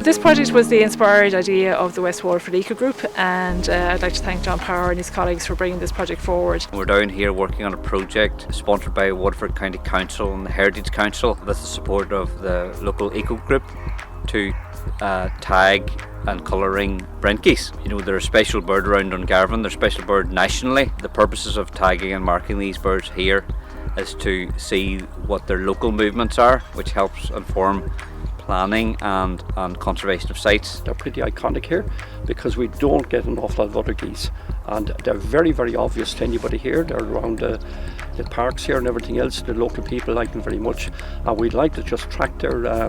This project was the inspired idea of the West Waterford Eco Group, and I'd like to thank John Power and his colleagues for bringing this project forward. We're down here working on a project sponsored by Waterford County Council and the Heritage Council with the support of the local Eco Group to tag and colouring Brent geese. You know, they're a special bird around Dungarvan, they're a special bird nationally. The purposes of tagging and marking these birds here is to see what their local movements are, which helps inform planning and conservation of sites. They're pretty iconic here because we don't get an awful lot of other geese, and they're very, very obvious to anybody here. They're around the parks here and everything else. The local people like them very much, and we'd like to just track their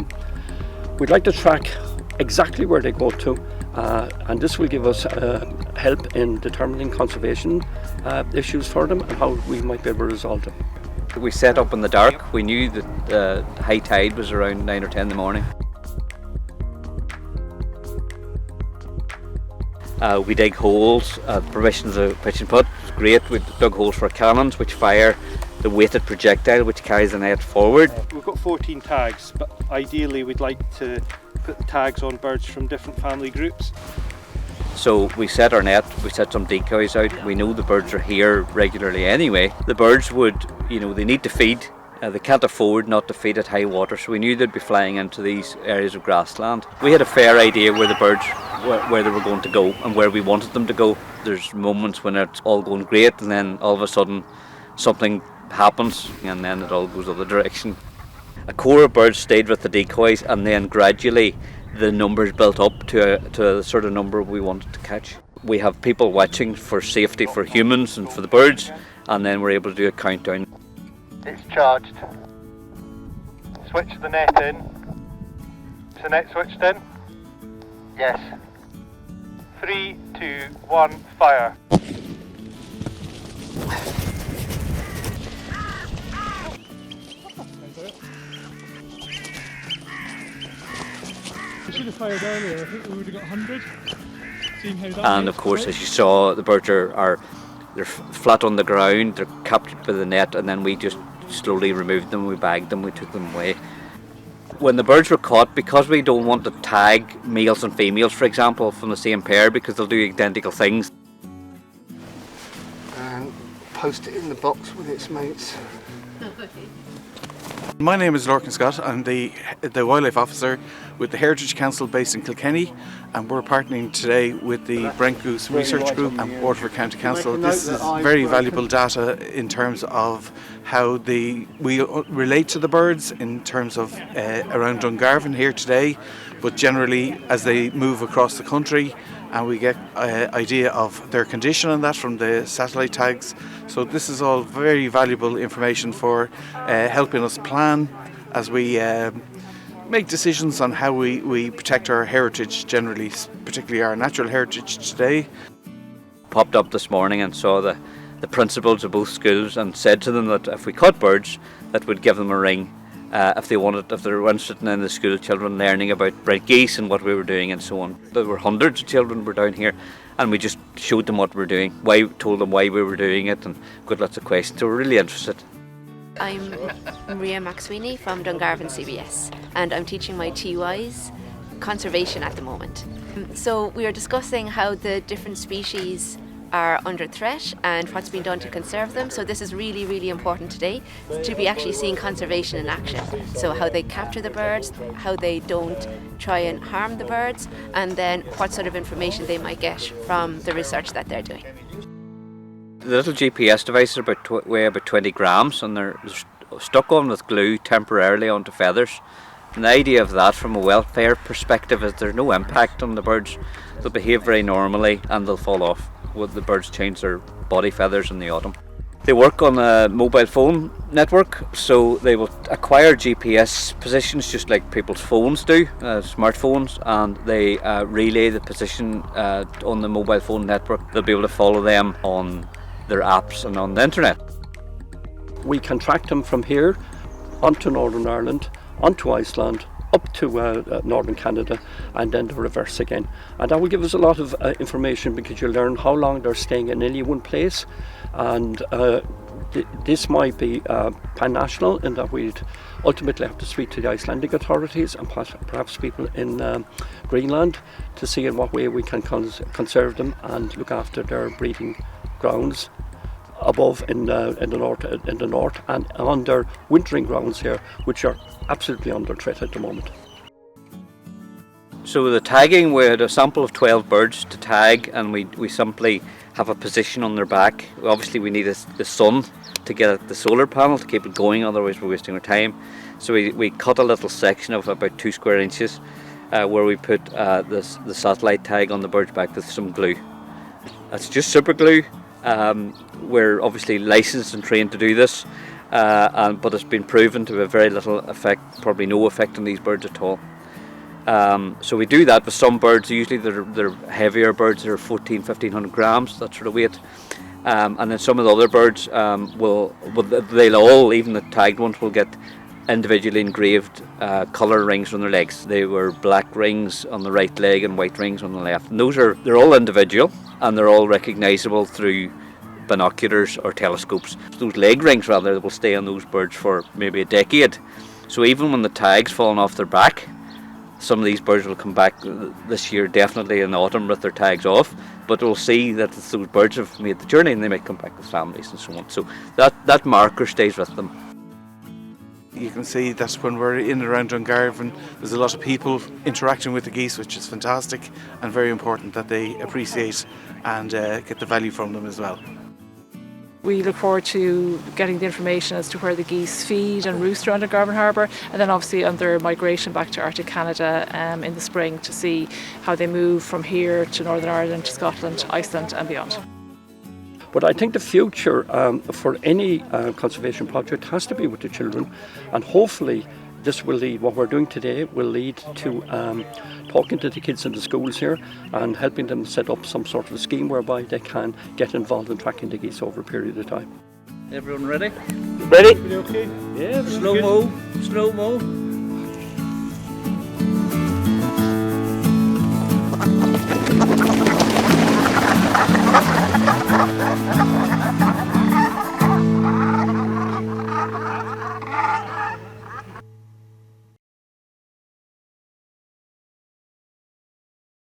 we'd like to track exactly where they go to, and this will give us help in determining conservation issues for them and how we might be able to resolve them. We set up in the dark. We knew that high tide was around 9 or 10 in the morning. We dig holes. The provisions of pitch and putt was great. We dug holes for cannons which fire the weighted projectile which carries the net forward. We've got 14 tags, but ideally we'd like to put the tags on birds from different family groups. So we set our net, we set some decoys out. We know the birds are here regularly anyway. The birds would, you know, they need to feed. They can't afford not to feed at high water, so we knew they'd be flying into these areas of grassland. We had a fair idea where the birds, where they were going to go and where we wanted them to go. There's moments when it's all going great and then all of a sudden something happens and then it all goes the other direction. A core of birds stayed with the decoys, and then gradually the numbers built up to a sort of number we wanted to catch. We have people watching for safety for humans and for the birds, and then we're able to do a countdown. It's charged. Switch the net in. Is the net switched in? Yes. 3, 2, 1, fire. We should have fired earlier. I think we would have got 100. And of course, as you saw, the birds they're flat on the ground, they're captured by the net, and then we just slowly removed them, we bagged them, we took them away. When the birds were caught, because we don't want to tag males and females, for example, from the same pair, because they'll do identical things. And post it in the box with its mates. My name is Lorcan Scott. I'm the Wildlife Officer with the Heritage Council based in Kilkenny, and we're partnering today with the Brent Goose Research Group and Waterford County Council. This is very valuable data in terms of how we relate to the birds in terms of around Dungarvan here today, but generally as they move across the country, and we get an idea of their condition and that from the satellite tags. So this is all very valuable information for helping us plan as we make decisions on how we protect our heritage generally, particularly our natural heritage today. Popped up this morning and saw the principals of both schools and said to them that if we caught birds, that would give them a ring if they were interested in the school children learning about Brent geese and what we were doing and so on. There were hundreds of children were down here, and we just showed them what we were doing, told them why we were doing it, and got lots of questions. So we're really interested. I'm Maria McSweeney from Dungarvan CBS, and I'm teaching my TYs conservation at the moment. So we are discussing how the different species are under threat and what's been done to conserve them. So this is really, really important today, to be actually seeing conservation in action. So how they capture the birds, how they don't try and harm the birds, and then what sort of information they might get from the research that they're doing. The little GPS devices weigh about 20 grams, and they're stuck on with glue temporarily onto feathers. And the idea of that from a welfare perspective is there's no impact on the birds. They'll behave very normally and they'll fall off when the birds change their body feathers in the autumn. They work on a mobile phone network, so they will acquire GPS positions just like people's phones do, smartphones, and they relay the position on the mobile phone network. They'll be able to follow them on their apps and on the internet. We can track them from here onto Northern Ireland, onto Iceland, up to northern Canada and then the reverse again. And that will give us a lot of information, because you'll learn how long they're staying in any one place. And this might be pan-national, in that we'd ultimately have to speak to the Icelandic authorities and perhaps people in Greenland to see in what way we can conserve them and look after their breeding grounds above in the north, and on their wintering grounds here, which are absolutely under threat at the moment. So the tagging, we had a sample of 12 birds to tag, and we simply have a position on their back. Obviously we need the sun to get at the solar panel to keep it going, otherwise we're wasting our time. So we cut a little section of about 2 square inches where we put the satellite tag on the bird's back with some glue. That's just super glue. We're obviously licensed and trained to do this, but it's been proven to have very little effect, probably no effect on these birds at all. So we do that with some birds. Usually they're heavier birds, they're 1500 grams, that sort of weight. And then some of the other birds they'll all, even the tagged ones, will get individually engraved colour rings on their legs. They were black rings on the right leg and white rings on the left. And they're all individual, and they're all recognisable through binoculars or telescopes. Those leg rings, rather, will stay on those birds for maybe a decade. So even when the tag's fallen off their back, some of these birds will come back this year, definitely in the autumn, with their tags off, but we'll see that those birds have made the journey and they might come back with families and so on. So that marker stays with them. You can see that when we're in and around Dungarvan, there's a lot of people interacting with the geese, which is fantastic and very important that they appreciate and get the value from them as well. We look forward to getting the information as to where the geese feed and roost around Dungarvan Harbour, and then obviously on their migration back to Arctic Canada in the spring, to see how they move from here to Northern Ireland, to Scotland, Iceland and beyond. But I think the future for any conservation project has to be with the children, and hopefully this will lead, what we're doing today will lead to talking to the kids in the schools here and helping them set up some sort of a scheme whereby they can get involved in tracking the geese over a period of time. Everyone ready? Ready? Okay. Yeah, slow mo.